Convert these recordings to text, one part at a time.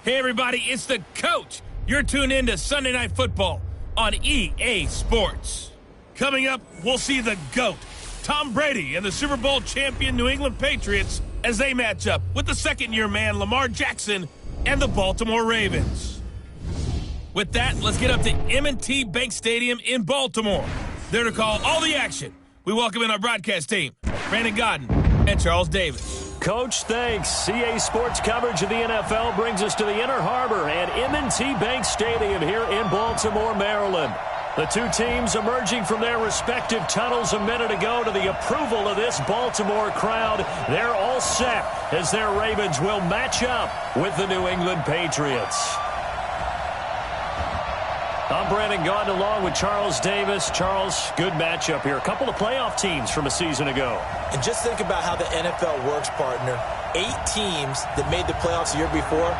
Hey, everybody, it's the coach. You're tuned in to Sunday Night Football on EA Sports. Coming up, we'll see the GOAT, Tom Brady, and the Super Bowl champion New England Patriots as they match up with the second-year man Lamar Jackson and the Baltimore Ravens. With that, let's get up to M&T Bank Stadium in Baltimore. There to call all the action, we welcome in our broadcast team, Brandon Godden and Charles Davis. Coach, thanks. CA Sports coverage of the NFL brings us to the Inner Harbor and M&T Bank Stadium here in Baltimore, Maryland. The two teams emerging from their respective tunnels a minute ago to the approval of this Baltimore crowd. They're all set as their Ravens will match up with the New England Patriots. I'm Brandon Gaudin along with Charles Davis. Charles, good matchup here. A couple of playoff teams from a season ago. And just think about how the NFL works, partner. 8 teams that made the playoffs the year before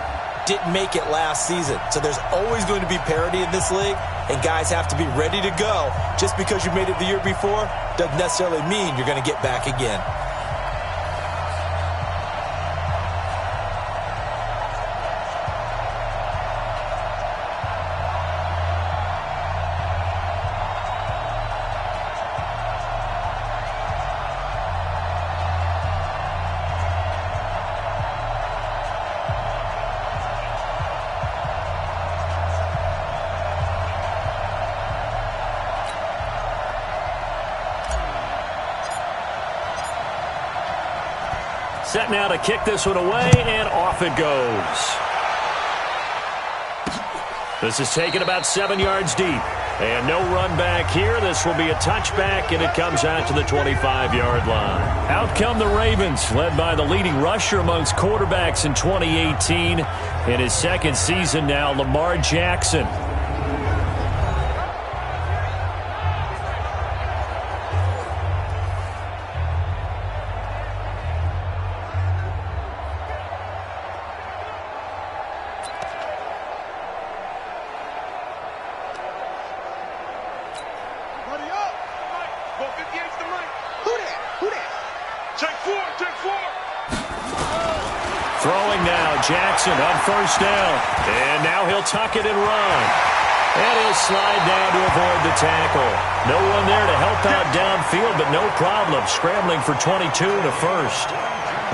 didn't make it last season. So there's always going to be parity in this league, and guys have to be ready to go. Just because you made it the year before doesn't necessarily mean you're going to get back again. Set now to kick this one away, and off it goes. This is taken about 7 yards deep. And no run back here. This will be a touchback, and it comes out to the 25-yard line. Out come the Ravens, led by the leading rusher amongst quarterbacks in 2018. In his second season now, Lamar Jackson. Throwing now, Jackson on first down. And now he'll tuck it and run. And he'll slide down to avoid the tackle. No one there to help out downfield, but no problem. Scrambling for 22 and a first.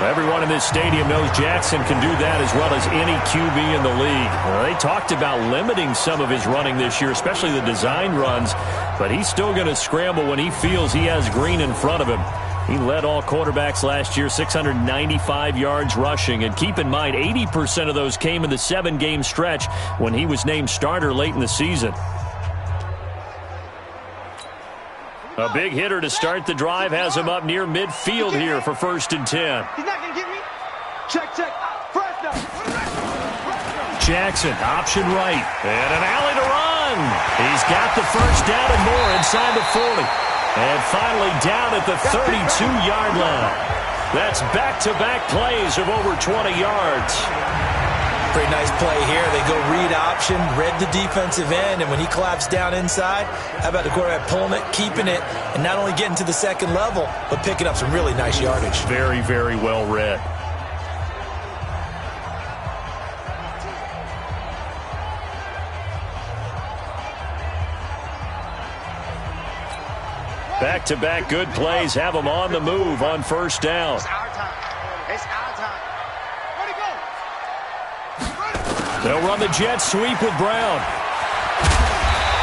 Everyone in this stadium knows Jackson can do that as well as any QB in the league. They talked about limiting some of his running this year, especially the design runs. But he's still going to scramble when he feels he has green in front of him. He led all quarterbacks last year, 695 yards rushing. And keep in mind, 80% of those came in the 7-game stretch when he was named starter late in the season. A big hitter to start the drive has him up near midfield here for 1st and 10. He's not going to get me. Check. First down. Jackson, option right. And an alley to run. He's got the first down and more inside the 40. And finally down at the 32-yard line. That's back-to-back plays of over 20 yards. Pretty nice play here. They go read option, read the defensive end, and when he collapsed down inside, how about the quarterback pulling it, keeping it, and not only getting to the second level, but picking up some really nice yardage. Very, very well read. Back-to-back good plays have them on the move on first down. It's our time. It's our time. Ready, go. They'll run the jet sweep with Brown.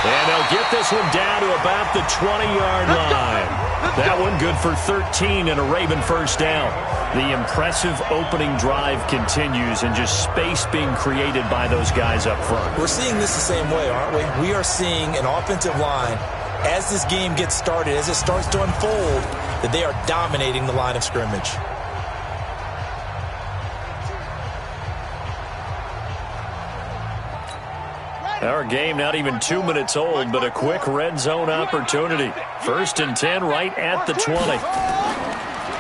And they'll get this one down to about the 20-yard line. That one good for 13 and a Raven first down. The impressive opening drive continues and just space being created by those guys up front. We're seeing this the same way, aren't we? We are seeing an offensive line, as this game gets started, as it starts to unfold, that they are dominating the line of scrimmage. Our game not even 2 minutes old, but a quick red zone opportunity. 1st and 10 right at the 20.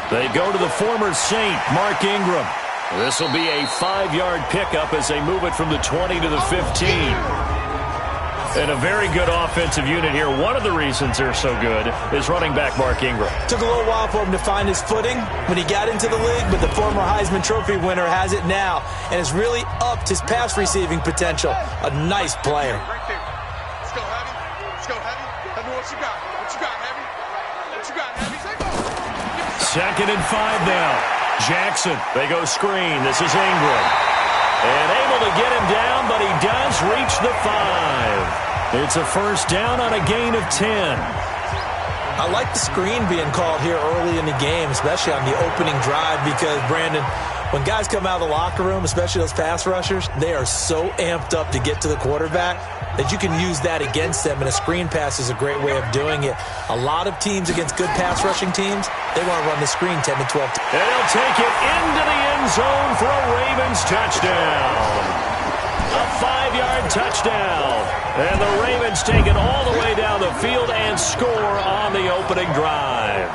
They go to the former Saint, Mark Ingram. This will be a 5-yard pickup as they move it from the 20 to the 15. And a very good offensive unit here. One of the reasons they're so good is running back Mark Ingram. Took a little while for him to find his footing when he got into the league, but the former Heisman Trophy winner has it now and has really upped his pass receiving potential. A nice player. Right there. Let's go, Heavy. Let's go, Heavy. Heavy, what you got? What you got, Heavy? What you got, Heavy? Take off. 2nd and 5 now. Jackson, they go screen. This is Ingram. And able to get him down, but he does reach the 5. It's a first down on a gain of 10. I like the screen being called here early in the game, especially on the opening drive, because, Brandon, when guys come out of the locker room, especially those pass rushers, they are so amped up to get to the quarterback that you can use that against them, and a screen pass is a great way of doing it. A lot of teams against good pass rushing teams, they want to run the screen 10 to 12 times. And he'll take it into the end zone for a Ravens touchdown. A 5-yard touchdown. And the Ravens take it all the way down the field and score on the opening drive.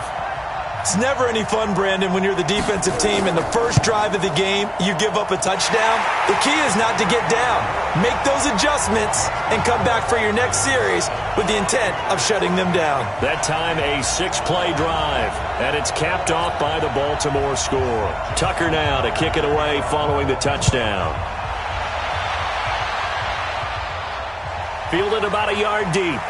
It's never any fun, Brandon, when you're the defensive team and the first drive of the game, you give up a touchdown. The key is not to get down. Make those adjustments and come back for your next series with the intent of shutting them down. That time a 6-play drive, and it's capped off by the Baltimore score. Tucker now to kick it away following the touchdown. Fielded about a yard deep.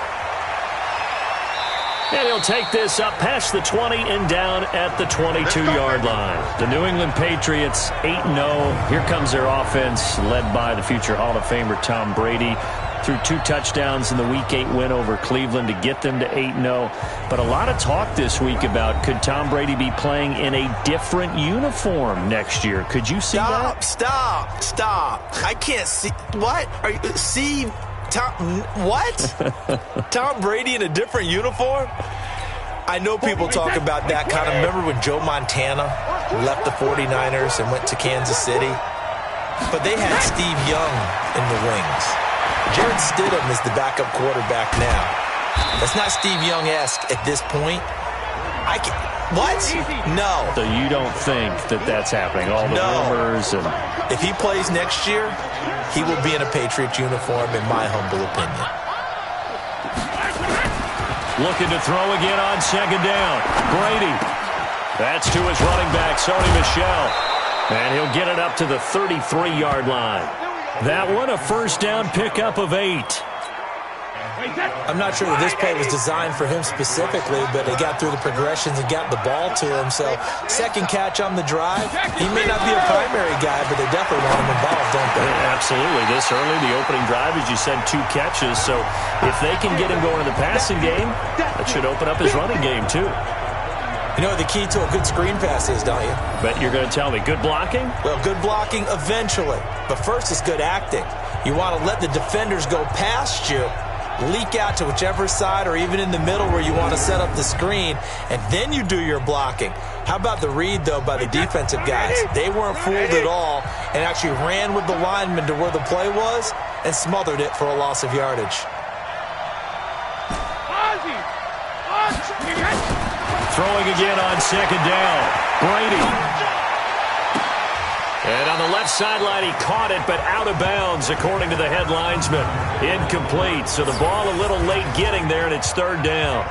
And he'll take this up past the 20 and down at the 22-yard line. The New England Patriots 8-0. Here comes their offense led by the future Hall of Famer Tom Brady. Threw 2 touchdowns in the Week 8 win over Cleveland to get them to 8-0. But a lot of talk this week about could Tom Brady be playing in a different uniform next year. Could you see that? Stop. I can't see. What? Are you see? What? Tom Brady in a different uniform? I know people talk about that kind of. Remember when Joe Montana left the 49ers and went to Kansas City? But they had Steve Young in the wings. Jarrett Stidham is the backup quarterback now. That's not Steve Young-esque at this point. What? No. So you don't think that that's happening? All the rumors and. If he plays next year, he will be in a Patriots uniform, in my humble opinion. Looking to throw again on 2nd down. Brady. That's to his running back, Sony Michel. And he'll get it up to the 33-yard line. That one a first down pickup of 8. I'm not sure that this play was designed for him specifically, but he got through the progressions and got the ball to him. So, second catch on the drive. He may not be a primary guy, but they definitely want him involved, don't they? Absolutely. This early, the opening drive, as you said, 2 catches. So, if they can get him going in the passing game, that should open up his running game, too. You know what the key to a good screen pass is, don't you? Bet you're going to tell me. Good blocking? Well, good blocking eventually. But first, it's good acting. You want to let the defenders go past you, leak out to whichever side or even in the middle where you want to set up the screen, and then you do your blocking. How about the read, though, by the defensive guys? They weren't fooled at all and actually ran with the lineman to where the play was and smothered it for a loss of yardage. Throwing again on 2nd down. Brady. And on the left sideline, he caught it, but out of bounds, according to the head linesman. Incomplete. So the ball a little late getting there, and it's 3rd down.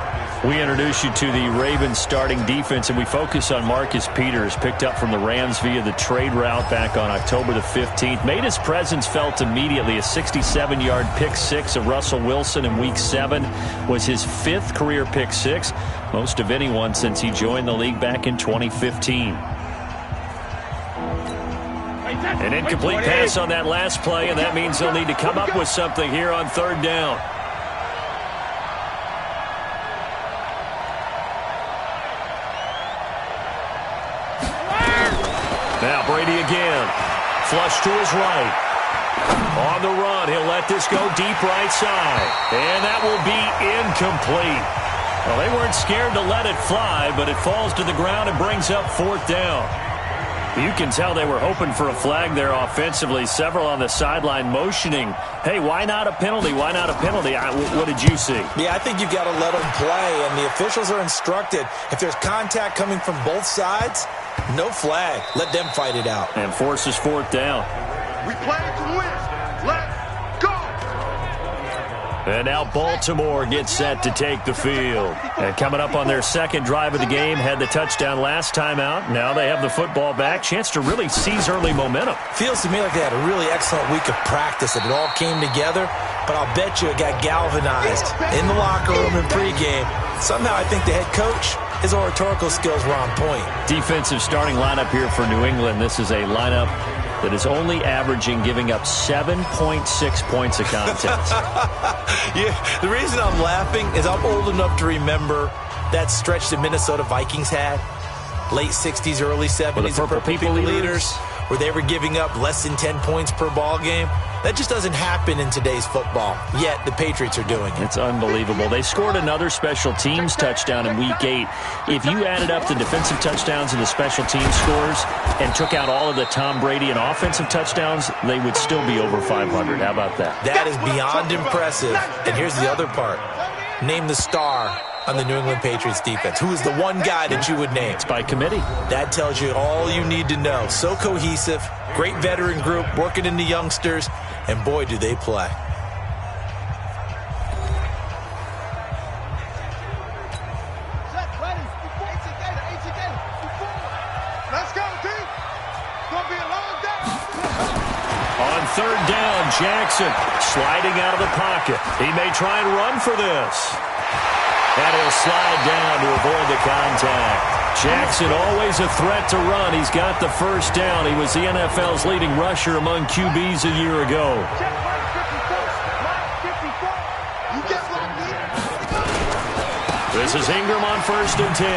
We introduce you to the Ravens starting defense, and we focus on Marcus Peters, picked up from the Rams via the trade route back on October the 15th. Made his presence felt immediately. A 67-yard pick 6 of Russell Wilson in Week 7 was his 5th career pick 6, most of anyone since he joined the league back in 2015. An incomplete pass on that last play, and that means they'll need to come up with something here on 3rd down. Now Brady again. Flush to his right. On the run, he'll let this go deep right side. And that will be incomplete. Well, they weren't scared to let it fly, but it falls to the ground and brings up 4th down. You can tell they were hoping for a flag there offensively. Several on the sideline motioning, hey, why not a penalty? Why not a penalty? What did you see? Yeah, I think you've got to let them play, and the officials are instructed. If there's contact coming from both sides, no flag. Let them fight it out. And forces 4th down. We play to win. Let's go. And now Baltimore gets set to take the field. And coming up on their second drive of the game, had the touchdown last time out. Now they have the football back. Chance to really seize early momentum. Feels to me like they had a really excellent week of practice and it all came together. But I'll bet you it got galvanized in the locker room in pregame. Somehow I think the head coach, his oratorical skills were on point. Defensive starting lineup here for New England. This is a lineup that is only averaging giving up 7.6 points a contest. Yeah, the reason I'm laughing is I'm old enough to remember that stretch the Minnesota Vikings had. Late 60s, early 70s. With the Purple People Leaders. Where they were giving up less than 10 points per ball game. That just doesn't happen in today's football. Yet the Patriots are doing it. It's unbelievable. They scored another special teams touchdown in Week 8. If you added up the defensive touchdowns and the special teams scores and took out all of the Tom Brady and offensive touchdowns, they would still be over 500. How about that? That is beyond impressive. And here's the other part. Name the star on the New England Patriots defense. Who is the one guy that you would name? It's by committee. That tells you all you need to know. So cohesive, great veteran group, working in the youngsters, and boy, do they play. Let's go, team. It's going to be a long day. On third down, Jackson sliding out of the pocket. He may try and run for this. And he'll slide down to avoid the contact. Jackson always a threat to run. He's got the first down. He was the NFL's leading rusher among QBs a year ago. This is Ingram on 1st and 10.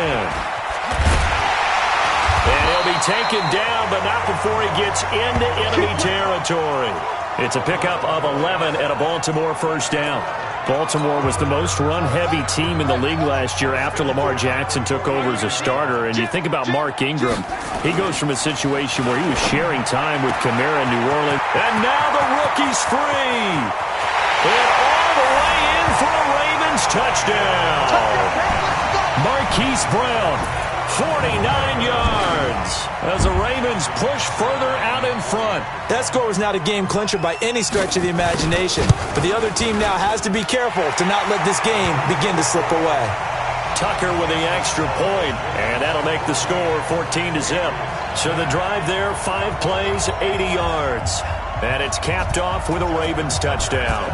And he'll be taken down, but not before he gets into enemy territory. It's a pickup of 11 at a Baltimore first down. Baltimore was the most run-heavy team in the league last year after Lamar Jackson took over as a starter. And you think about Mark Ingram. He goes from a situation where he was sharing time with Kamara in New Orleans. And now the rookie's free. And all the way in for a Ravens touchdown. Marquise Brown, 49 yards, as the Ravens push further out in front. That score was not a game clincher by any stretch of the imagination. But the other team now has to be careful to not let this game begin to slip away. Tucker with the extra point, and that'll make the score 14-0. So the drive there, 5 plays, 80 yards. And it's capped off with a Ravens touchdown.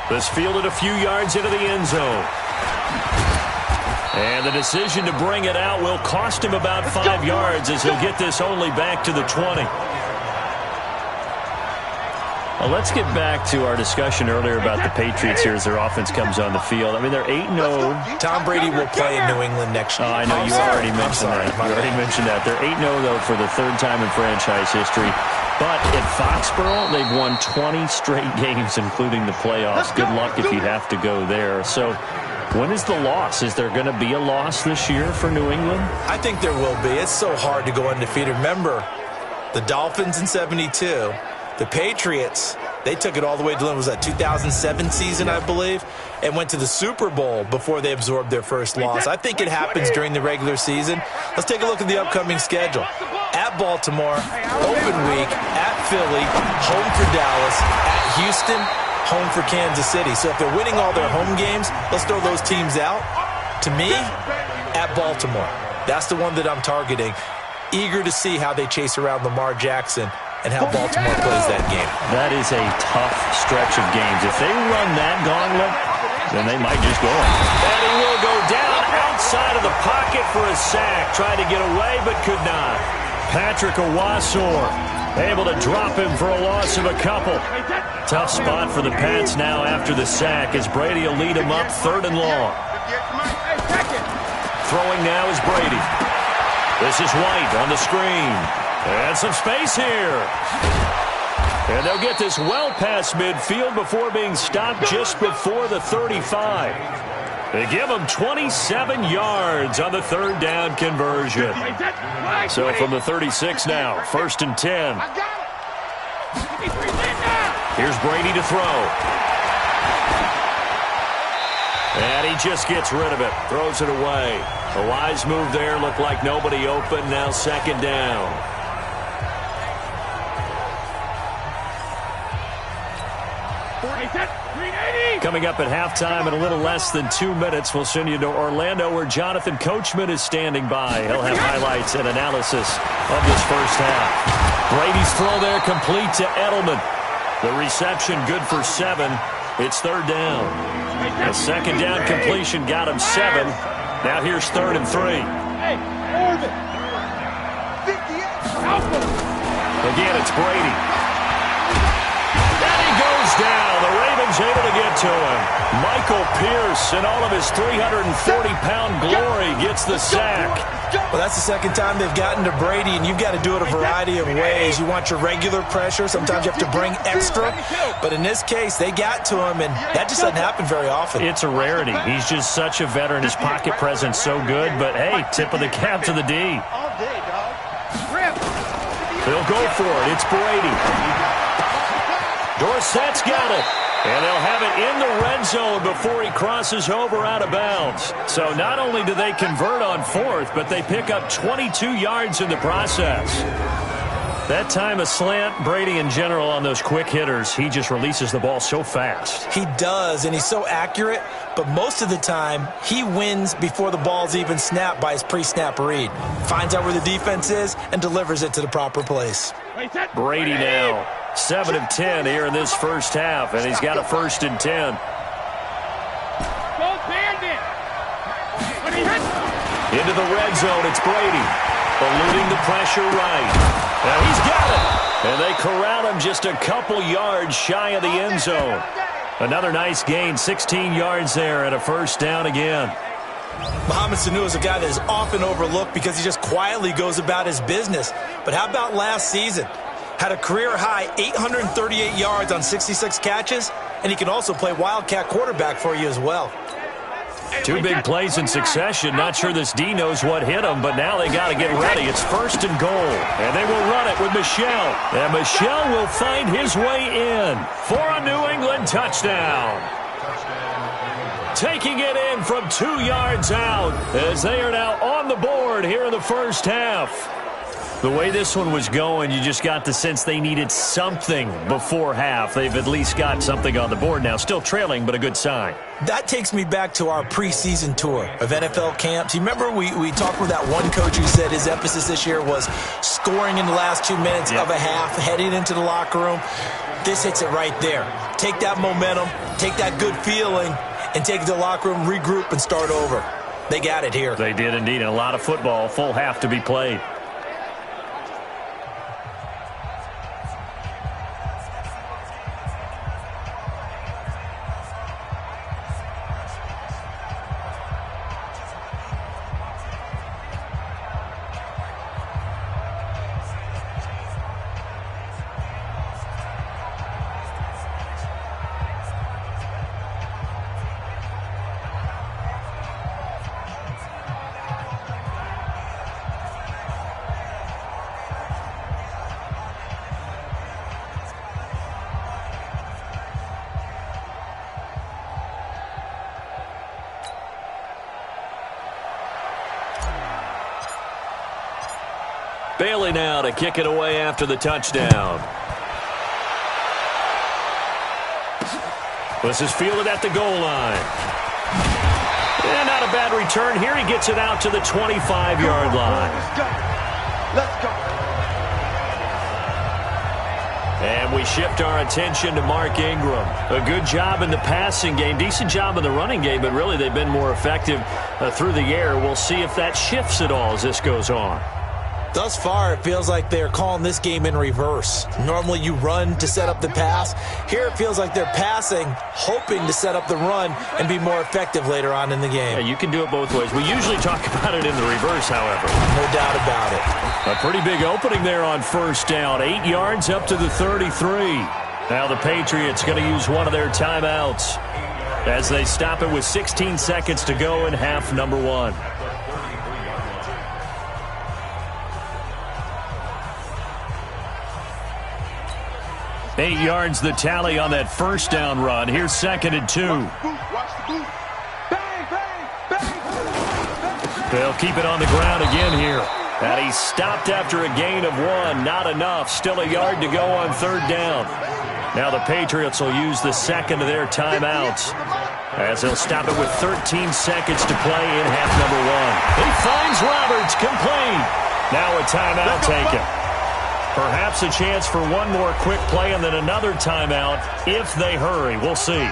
This fielded a few yards into the end zone. And the decision to bring it out will cost him about 5 yards as he'll get this only back to the 20. Well, let's get back to our discussion earlier about the Patriots here as their offense comes on the field. I mean, they're 8-0. Tom Brady will play in New England next year. I know you already mentioned that. You already mentioned that. They're 8-0, though, for the third time in franchise history. But at Foxborough, they've won 20 straight games, including the playoffs. Good luck if you have to go there. So when is the loss? Is there going to be a loss this year for New England? I think there will be. It's so hard to go undefeated. Remember, the Dolphins in 72, the Patriots, they took it all the way to the 2007 season, I believe, and went to the Super Bowl before they absorbed their first loss. I think it happens during the regular season. Let's take a look at the upcoming schedule. At Baltimore, open week, at Philly, home for Dallas, at Houston, home for Kansas City. So if they're winning all their home games, let's throw those teams out. To me, at Baltimore, that's the one that I'm targeting. Eager to see how they chase around Lamar Jackson and how Baltimore plays that game. That is a tough stretch of games. If they run that gauntlet, then they might just go on. And he will go down outside of the pocket for a sack. Tried to get away, but could not. Patrick Owasor able to drop him for a loss of a couple. Tough spot for the Pats now after the sack as Brady will lead him up 3rd and long. Throwing now is Brady. This is White on the screen. And some space here. And they'll get this well past midfield before being stopped just before the 35. They give him 27 yards on the 3rd down conversion. So from the 36 now, 1st and 10. Here's Brady to throw. And he just gets rid of it, throws it away. A wise move there, looked like nobody open, now 2nd down. Coming up at halftime in a little less than 2 minutes, we'll send you to Orlando where Jonathan Coachman is standing by. He'll have highlights and analysis of this first half. Brady's throw there complete to Edelman. The reception good for 7. It's third down. A second down completion got him 7. Now here's 3rd and 3. Again, it's Brady. And he goes down. The Ravens able to get to him. Michael Pierce, in all of his 340-pound glory, gets the sack. Well, that's the second time they've gotten to Brady, and you've got to do it a variety of ways. You want your regular pressure. Sometimes you have to bring extra. But in this case, they got to him, and that just doesn't happen very often. It's a rarity. He's just such a veteran. His pocket presence so good. But, hey, tip of the cap to the D. They'll go for it. It's Brady. Dorsett's got it. And they'll have it in the red zone before he crosses over out of bounds. So not only do they convert on 4th, but they pick up 22 yards in the process. That time a slant, Brady in general on those quick hitters, he just releases the ball so fast. He does, and he's so accurate, but most of the time he wins before the ball's even snapped by his pre-snap read. Finds out where the defense is and delivers it to the proper place. Brady now 7 of 10 here in this first half, and he's got a 1st and 10. Into the red zone, it's Brady. Eluding the pressure right. Now he's got it. And they corral him just a couple yards shy of the end zone. Another nice gain, 16 yards there, and a 1st down again. Mohamed Sanu is a guy that is often overlooked because he just quietly goes about his business. But how about last season? Had a career-high 838 yards on 66 catches, and he can also play Wildcat quarterback for you as well. 2 big plays in succession. Not sure this D knows what hit him, but now they got to get ready. It's 1st and goal, and they will run it with Michel. And Michel will find his way in for a New England touchdown. Taking it in from 2 yards out as they are now on the board here in the first half. The way this one was going, you just got the sense they needed something before half. They've at least got something on the board now. Still trailing, but a good sign. That takes me back to our preseason tour of NFL camps. You remember we talked with that one coach who said his emphasis this year was scoring in the last 2 minutes of a half, heading into the locker room. This hits it right there. Take that momentum, take that good feeling, and take it to the locker room, regroup, and start over. They got it here. They did indeed. And a lot of football, full half to be played. Bailey now to kick it away after the touchdown. This is fielded at the goal line. And not a bad return here. He gets it out to the 25-yard line. Let's go. And we shift our attention to Mark Ingram. A good job in the passing game, decent job in the running game, but really they've been more effective through the air. We'll see if that shifts at all as this goes on. Thus far, it feels like they're calling this game in reverse. Normally you run to set up the pass. Here it feels like they're passing, hoping to set up the run and be more effective later on in the game. Yeah, you can do it both ways. We usually talk about it in the reverse, however. No doubt about it. A pretty big opening there on 1st down. 8 yards up to the 33. Now the Patriots going to use one of their timeouts as they stop it with 16 seconds to go in half number 1. 8 yards the tally on that 1st down run. Here's 2nd and 2. They'll keep it on the ground again here. And he stopped after a gain of 1. Not enough. Still a yard to go on 3rd down. Now the Patriots will use the second of their timeouts as they'll stop it with 13 seconds to play in half number one. He finds Roberts, complete. Now a timeout taken. Perhaps a chance for one more quick play and then another timeout if they hurry. We'll see.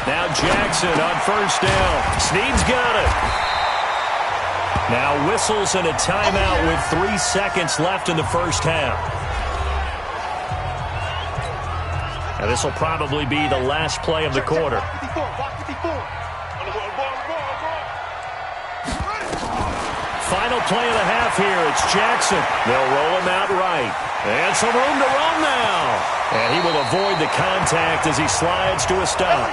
Now Jackson on first down. Snead's got it. Now whistles and a timeout with 3 seconds left in the first half. Now this will probably be the last play of the quarter. Final play of the half here. It's Jackson. They'll roll him out right. And some room to run now. And he will avoid the contact as he slides to a stop.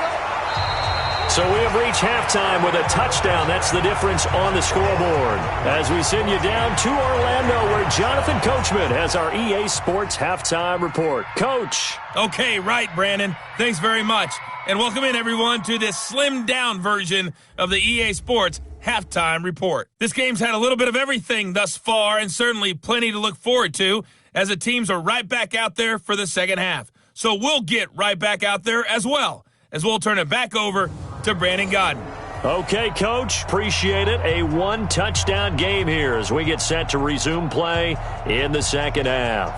So we have reached halftime with a touchdown. That's the difference on the scoreboard. As we send you down to Orlando, where Jonathan Coachman has our EA Sports Halftime Report. Coach. Okay, right, Brandon. Thanks very much. And welcome in, everyone, to this slimmed-down version of the EA Sports Halftime Report. This game's had a little bit of everything thus far, and certainly plenty to look forward to, as the teams are right back out there for the second half. So we'll get right back out there as well, as we'll turn it back over to Brandon Godden. Okay, Coach. Appreciate it. A one-touchdown game here as we get set to resume play in the second half.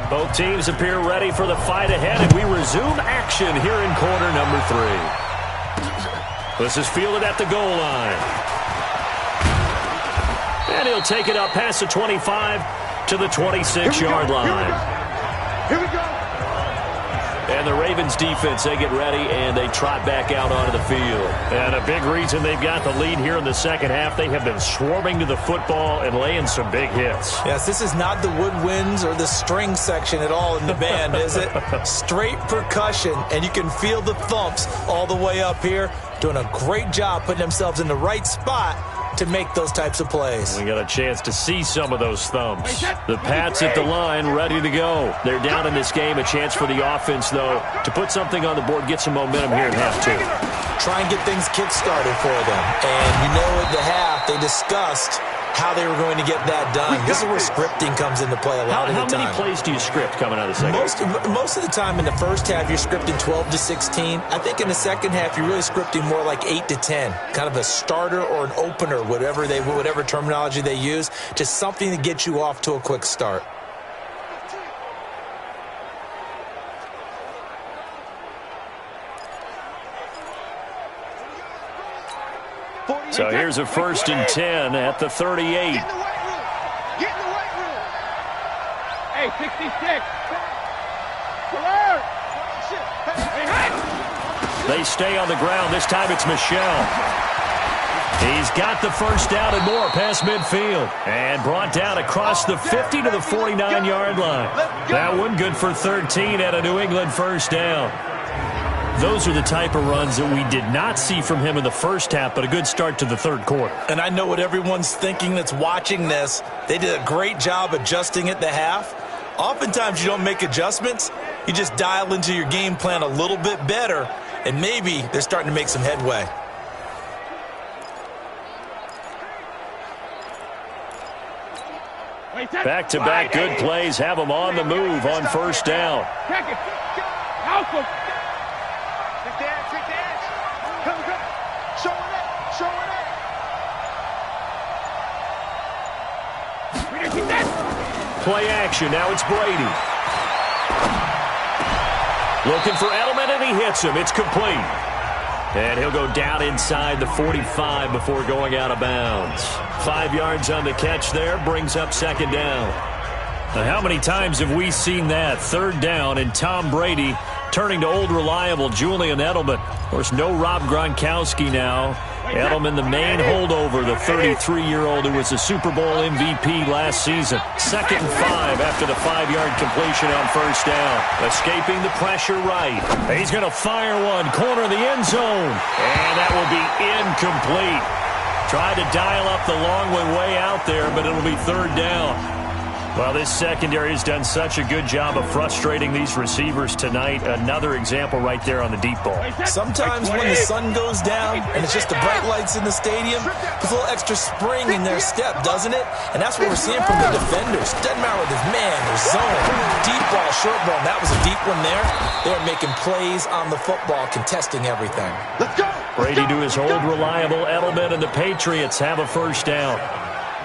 Both teams appear ready for the fight ahead, and we resume action here in quarter number 3. This is fielded at the goal line. And he'll take it up past the 25 to the 26-yard line. Here we go. And the Ravens defense, they get ready, and they trot back out onto the field. And a big reason they've got the lead here in the second half, they have been swarming to the football and laying some big hits. Yes, this is not the woodwinds or the string section at all in the band, is it? Straight percussion, and you can feel the thumps all the way up here. Doing a great job putting themselves in the right spot to make those types of plays. We got a chance to see some of those thumps. The Pats at the line, ready to go. They're down in this game. A chance for the offense, though, to put something on the board, get some momentum here in half two. Try and get things kick-started for them. And you know at the half, they discussed how they were going to get that done. This is where scripting comes into play a lot of the time. How many plays do you script coming out of the second half? Most of the time in the first half, you're scripting 12 to 16. I think in the second half, you're really scripting more like 8 to 10. Kind of a starter or an opener, whatever terminology they use. Just something to get you off to a quick start. So here's a 1st and 10 at the 38. Get in the weight room. Get in the weight room. Hey, 66. They stay on the ground. This time it's Michel. He's got the first down and more past midfield. And brought down across the 50 to the 49-yard line. That one good for 13 at a New England first down. Those are the type of runs that we did not see from him in the first half, but a good start to the third quarter. And I know what everyone's thinking that's watching this. They did a great job adjusting at the half. Oftentimes you don't make adjustments. You just dial into your game plan a little bit better, and maybe they're starting to make some headway. Back-to-back good plays have them on the move on first down. Play action. Now it's Brady. Looking for Edelman, and he hits him. It's complete. And he'll go down inside the 45 before going out of bounds. 5 yards on the catch there. Brings up second down. Now, how many times have we seen that? Third down, and Tom Brady turning to old reliable Julian Edelman. Of course, no Rob Gronkowski now. Edelman, the main holdover, the 33-year-old who was the Super Bowl MVP last season. 2nd and 5 after the 5-yard completion on first down. Escaping the pressure right. He's going to fire one, corner of the end zone. And that will be incomplete. Tried to dial up the long way out there, but it'll be third down. Well, this secondary has done such a good job of frustrating these receivers tonight. Another example right there on the deep ball. Sometimes when the sun goes down and it's just the bright lights in the stadium, puts a little extra spring in their step, doesn't it? And that's what we're seeing from the defenders. Doesn't matter whether it's man or zone, deep ball, short ball. That was a deep one there. They're making plays on the football, contesting everything. Let's go. Brady to his old reliable Edelman, and the Patriots have a first down.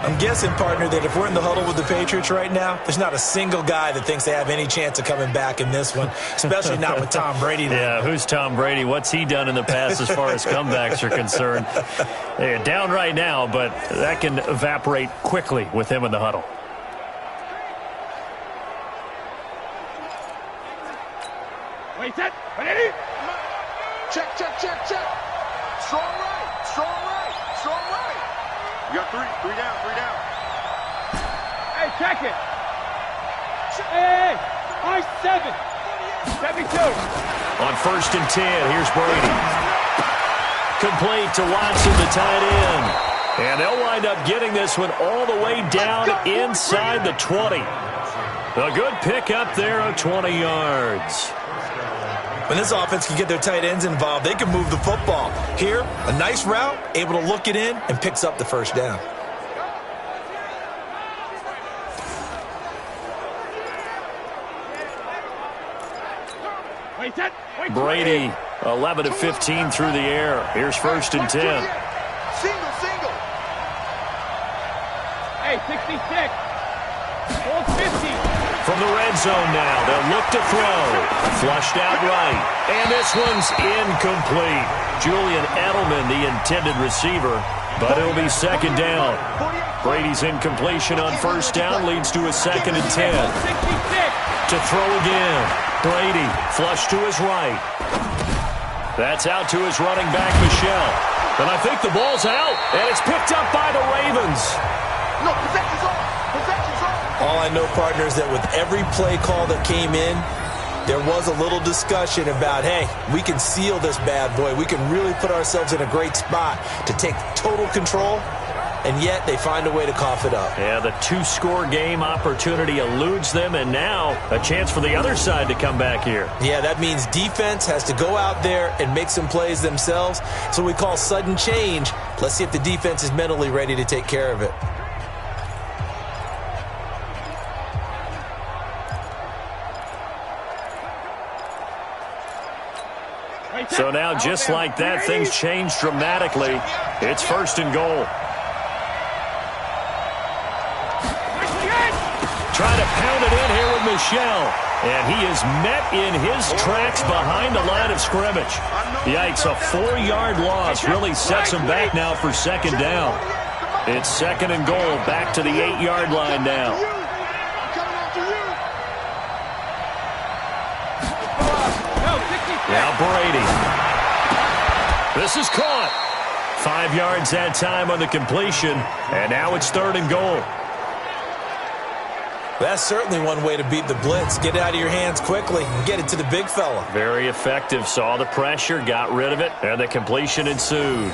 I'm guessing, partner, that if we're in the huddle with the Patriots right now, there's not a single guy that thinks they have any chance of coming back in this one, especially not with Tom Brady. Yeah, who's Tom Brady? What's he done in the past as far as comebacks are concerned? They're down right now, but that can evaporate quickly with him in the huddle. Wait, set. Ready? Check, check, check, check. Strong right, strong right, strong right. You got three down, three down. Hey, check it. Hey, high 7. 72. On 1st and 10, here's Brady. Complete to Watson, the tight end. And they'll wind up getting this one all the way down inside the 20. A good pick up there of 20 yards. When this offense can get their tight ends involved, they can move the football. Here, a nice route, able to look it in, and picks up the first down. Brady, 11 of 15 through the air. Here's 1st and 10. Single, single. Hey, 66. Hold 50. From the red zone now, they'll look to throw. Flushed out right. And this one's incomplete. Julian Edelman, the intended receiver, but it'll be 2nd down. Brady's incompletion on 1st down leads to a 2nd and 10. To throw again. Brady, flush to his right. That's out to his running back, Michelle. And I think the ball's out, and it's picked up by the Ravens. No, possession's on. Possession's on. All I know, partner, is that with every play call that came in, there was a little discussion about, hey, we can seal this bad boy. We can really put ourselves in a great spot to take total control, and yet they find a way to cough it up. Yeah, the 2-score game opportunity eludes them, and now a chance for the other side to come back here. Yeah, that means defense has to go out there and make some plays themselves. So we call sudden change. Let's see if the defense is mentally ready to take care of it. So now, just like that, things change dramatically. It's 1st and goal. Trying to pound it in here with Michelle. And he is met in his tracks behind the line of scrimmage. Yikes, a 4-yard loss really sets him back now for 2nd down. It's 2nd and goal, back to the 8-yard line now. Now Brady. This is caught. 5 yards that time on the completion, and now it's 3rd and goal. That's certainly one way to beat the blitz. Get it out of your hands quickly and get it to the big fella. Very effective. Saw the pressure, got rid of it, and the completion ensued.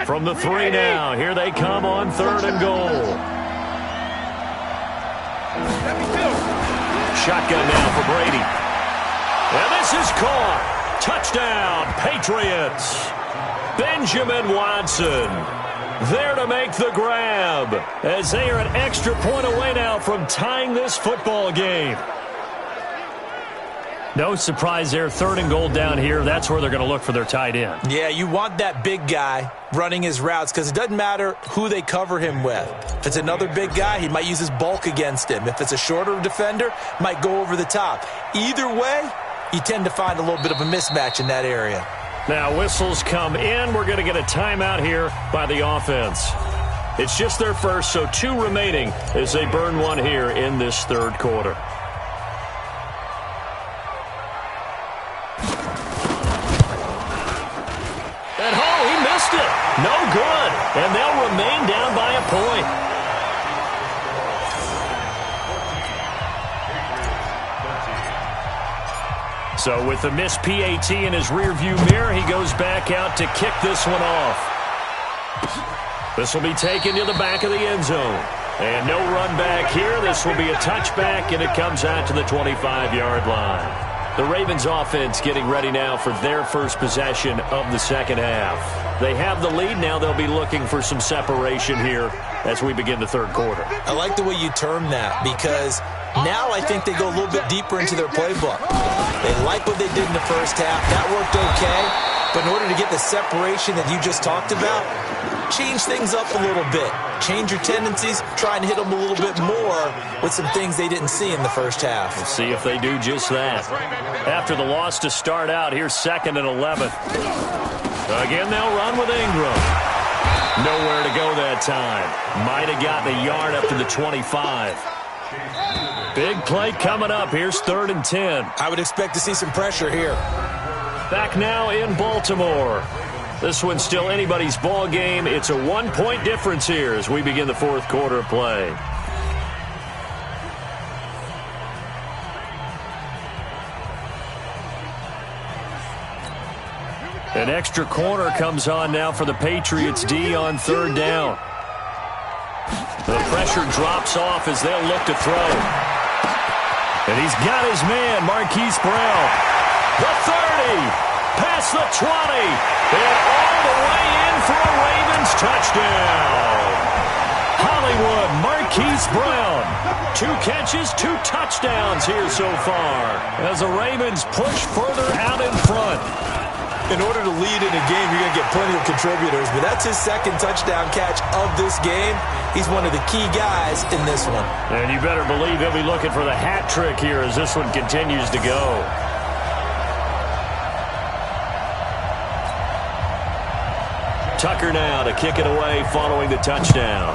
From the 3 now, here they come on 3rd and goal. Shotgun now for Brady. And this is caught. Touchdown, Patriots. Benjamin Watson there to make the grab as they are an extra point away now from tying this football game. No surprise there, 3rd and goal down here. That's where they're going to look for their tight end. Yeah, you want that big guy running his routes because it doesn't matter who they cover him with. If it's another big guy, he might use his bulk against him. If it's a shorter defender, might go over the top. Either way, you tend to find a little bit of a mismatch in that area. Now whistles come in. We're going to get a timeout here by the offense. It's just their first, so 2 remaining as they burn one here in this 3rd quarter. No good, and they'll remain down by a point. So with the missed PAT in his rearview mirror, he goes back out to kick this one off. This will be taken to the back of the end zone. And no run back here. This will be a touchback, and it comes out to the 25-yard line. The Ravens offense getting ready now for their first possession of the second half. They have the lead. Now they'll be looking for some separation here as we begin the third quarter. I like the way you term that, because now I think they go a little bit deeper into their playbook. They like what they did in the first half. That worked okay. But in order to get the separation that you just talked about, change things up a little bit. Change your tendencies. Try and hit them a little bit more with some things they didn't see in the first half. We'll see if they do just that. After the loss to start out, here's 2nd and 11. Again, they'll run with Ingram. Nowhere to go that time. Might have gotten a yard up to the 25. Big play coming up. Here's 3rd and 10. I would expect to see some pressure here. Back now in Baltimore. This one's still anybody's ball game. It's a 1-point difference here as we begin the fourth quarter of play. An extra corner comes on now for the Patriots D on 3rd down. The pressure drops off as they'll look to throw. And he's got his man, Marquise Brown. The 30, past the 20, and all the way in for a Ravens touchdown. Hollywood, Marquise Brown. 2 catches, 2 touchdowns here so far as the Ravens push further out in front. In order to lead in a game, you're going to get plenty of contributors, but that's his 2nd touchdown catch of this game. He's one of the key guys in this one. And you better believe he'll be looking for the hat trick here as this one continues to go. Tucker now to kick it away following the touchdown.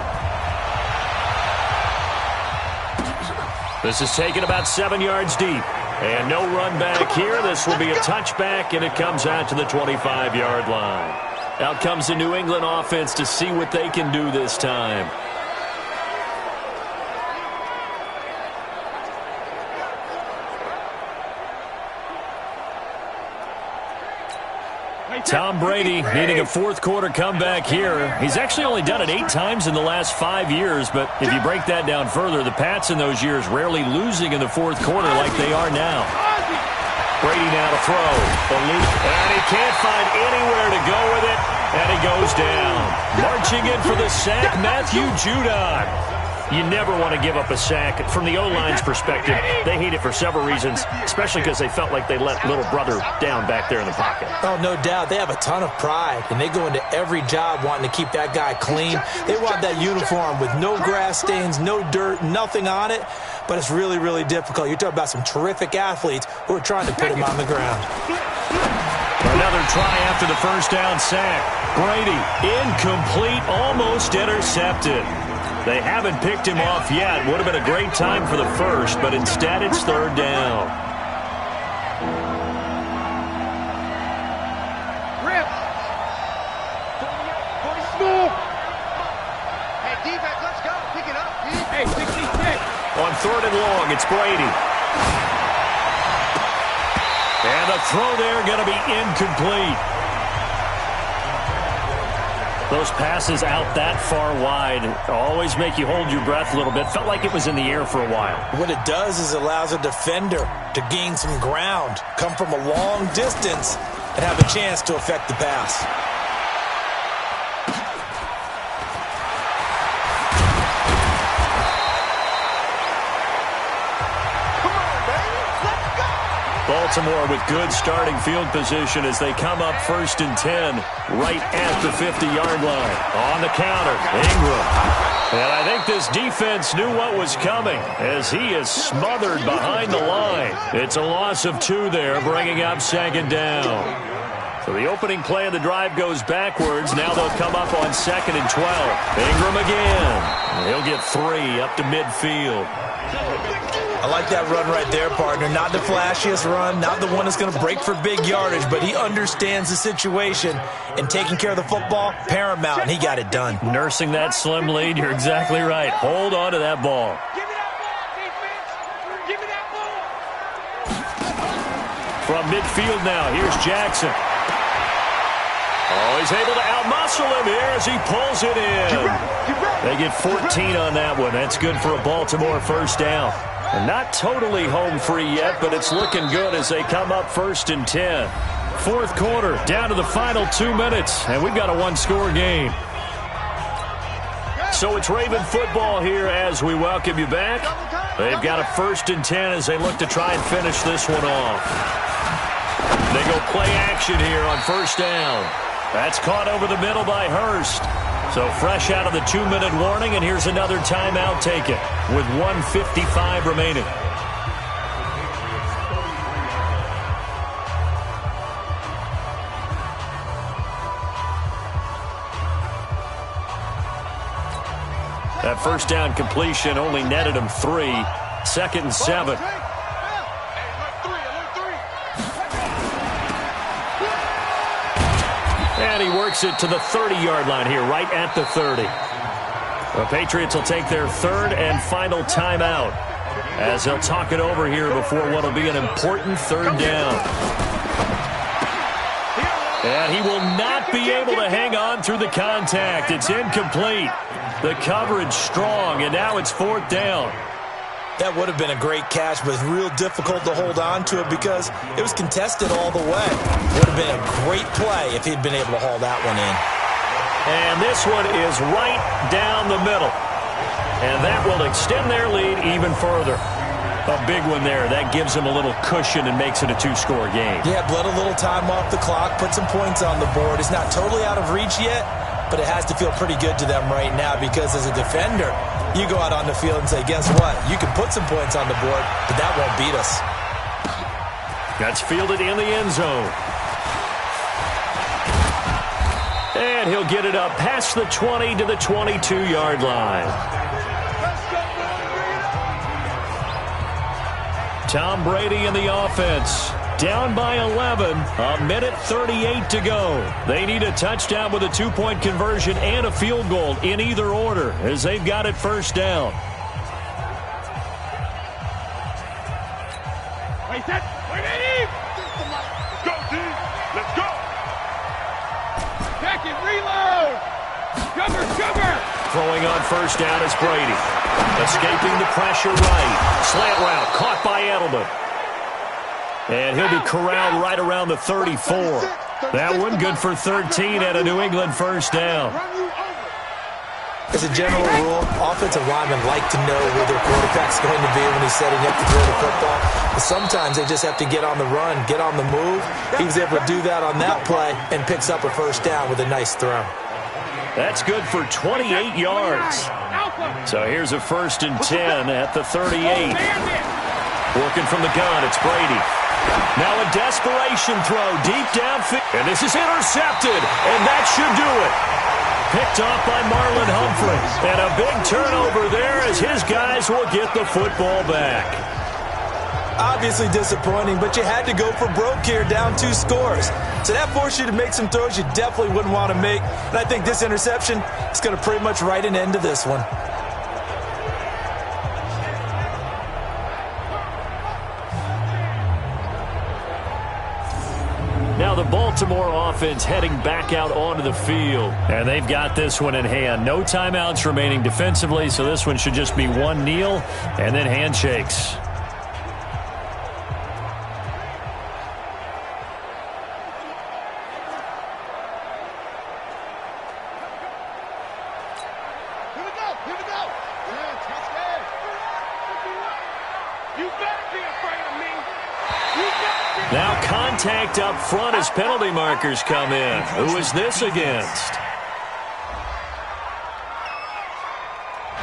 This is taken about 7 yards deep. And no run back here. This will be a touchback, and it comes out to the 25-yard line. Out comes the New England offense to see what they can do this time. Tom Brady needing a fourth quarter comeback here. He's actually only done it 8 times in the last 5 years, but if you break that down further, the Pats in those years rarely losing in the fourth quarter like they are now. Brady now to throw. And he can't find anywhere to go with it, and he goes down. Marching in for the sack, Matthew Judon. You never want to give up a sack. From the O-line's perspective, they hate it for several reasons, especially because they felt like they let little brother down back there in the pocket. Oh, no doubt. They have a ton of pride, and they go into every job wanting to keep that guy clean. They want that uniform with no grass stains, no dirt, nothing on it, but it's really, really difficult. You're talking about some terrific athletes who are trying to put him on the ground. Another try after the first down sack. Brady, incomplete, almost intercepted. They haven't picked him off yet. Would have been a great time for the first, but instead it's 3rd down. Rip. Small. Hey, defense, let's go. Pick it up. Hey, 66. On 3rd and long, it's Brady. And the throw there going to be incomplete. Those passes out that far wide always make you hold your breath a little bit. Felt like it was in the air for a while. What it does is it allows a defender to gain some ground, come from a long distance, and have a chance to affect the pass. Baltimore with good starting field position as they come up 1st and 10 right at the 50-yard line. On the counter, Ingram. And I think this defense knew what was coming as he is smothered behind the line. It's a loss of 2 there, bringing up 2nd down. So the opening play of the drive goes backwards. Now they'll come up on 2nd and 12. Ingram again. He'll get 3 up to midfield. I like that run right there, partner. Not the flashiest run, not the one that's going to break for big yardage, but he understands the situation, and taking care of the football, paramount, and he got it done. Nursing that slim lead, you're exactly right. Hold on to that ball. Give me that ball, defense. Give me that ball. From midfield now, here's Jackson. Oh, he's able to outmuscle him here as he pulls it in. They get 14 on that one. That's good for a Baltimore first down. And not totally home free yet, but it's looking good as they come up 1st and 10. Fourth quarter, down to the final 2 minutes, and we've got a one-score game. So it's Raven football here as we welcome you back. They've got a 1st and 10 as they look to try and finish this one off. They go play action here on 1st down. That's caught over the middle by Hurst. So fresh out of the 2-minute warning, and here's another timeout taken with 1:55 remaining. That first down completion only netted him 3. 2nd and 7. And he works it to the 30-yard line here, right at the 30. The Patriots will take their 3rd and final timeout as they'll talk it over here before what will be an important 3rd down. And he will not be able to hang on through the contact. It's incomplete. The coverage strong, and now it's 4th down. That would have been a great catch, but it's real difficult to hold on to it because it was contested all the way. Would have been a great play if he'd been able to haul that one in. And this one is right down the middle. And that will extend their lead even further. A big one there. That gives them a little cushion and makes it a 2-score game. Yeah, bled a little time off the clock, put some points on the board. It's not totally out of reach yet, but it has to feel pretty good to them right now because as a defender, you go out on the field and say, guess what? You can put some points on the board, but that won't beat us. That's fielded in the end zone. And he'll get it up past the 20 to the 22-yard line. Tom Brady in the offense. Down by 11, a minute 38 to go. They need a touchdown with a 2-point conversion and a field goal in either order as they've got it 1st down. Wait, set. Wait, let's go, team. Let's go. Check it, reload. Sugar. Throwing on 1st down is Brady. Escaping the pressure right. Slant route caught by Edelman. And he'll be corralled right around the 34. That one good for 13 at a New England 1st down. As a general rule, offensive linemen like to know where their quarterback's going to be when he's setting up to throw the football. But sometimes they just have to get on the run, get on the move. He was able to do that on that play and picks up a 1st down with a nice throw. That's good for 28 yards. So here's a 1st and 10 at the 38. Working from the gun, it's Brady. Now a desperation throw deep downfield. And this is intercepted, and that should do it. Picked off by Marlon Humphrey. And a big turnover there as his guys will get the football back. Obviously disappointing, but you had to go for broke here, down 2 scores. So that forced you to make some throws you definitely wouldn't want to make. And I think this interception is going to pretty much write an end to this one. Now the Baltimore offense heading back out onto the field. And they've got this one in hand. No timeouts remaining defensively, so this one should just be one kneel and then handshakes. Here we go. Yeah, touchdown. You better be afraid of me. You better be. Now contact up front as penalty markers come in. Who is this against?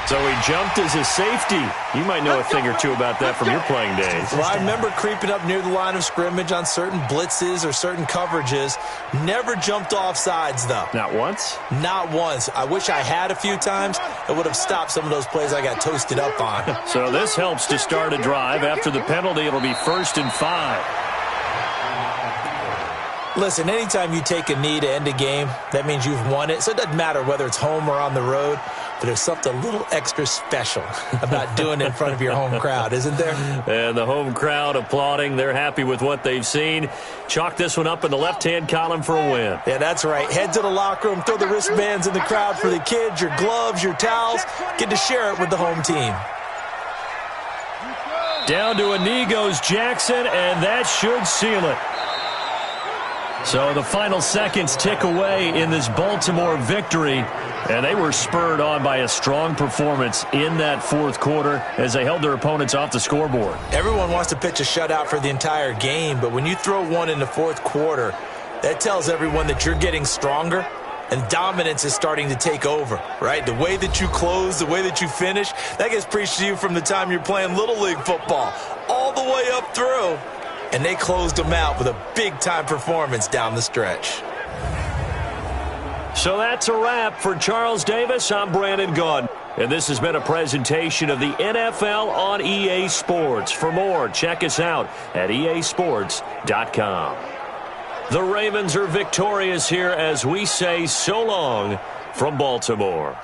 So he jumped as a safety. You might know a thing or two about that from your playing days. Well, I remember creeping up near the line of scrimmage on certain blitzes or certain coverages. Never jumped off sides, though. Not once? Not once. I wish I had a few times. It would have stopped some of those plays I got toasted up on. So this helps to start a drive. After the penalty, it'll be 1st and 5. Listen, anytime you take a knee to end a game, that means you've won it. So it doesn't matter whether it's home or on the road. but there's something a little extra special about doing it in front of your home crowd, isn't there? And the home crowd applauding. They're happy with what they've seen. Chalk this one up in the left-hand column for a win. Yeah, that's right. Head to the locker room, throw the wristbands in the crowd for the kids, your gloves, your towels. Get to share it with the home team. Down to a knee goes Jackson, and that should seal it. So the final seconds tick away in this Baltimore victory, and they were spurred on by a strong performance in that fourth quarter as they held their opponents off the scoreboard. Everyone wants to pitch a shutout for the entire game, but when you throw one in the fourth quarter, that tells everyone that you're getting stronger and dominance is starting to take over, right? The way that you close, the way that you finish, that gets preached to you from the time you're playing Little League football all the way up through. And they closed them out with a big-time performance down the stretch. So that's a wrap for Charles Davis. I'm Brandon Gaudin. And this has been a presentation of the NFL on EA Sports. For more, check us out at easports.com. The Ravens are victorious here as we say so long from Baltimore.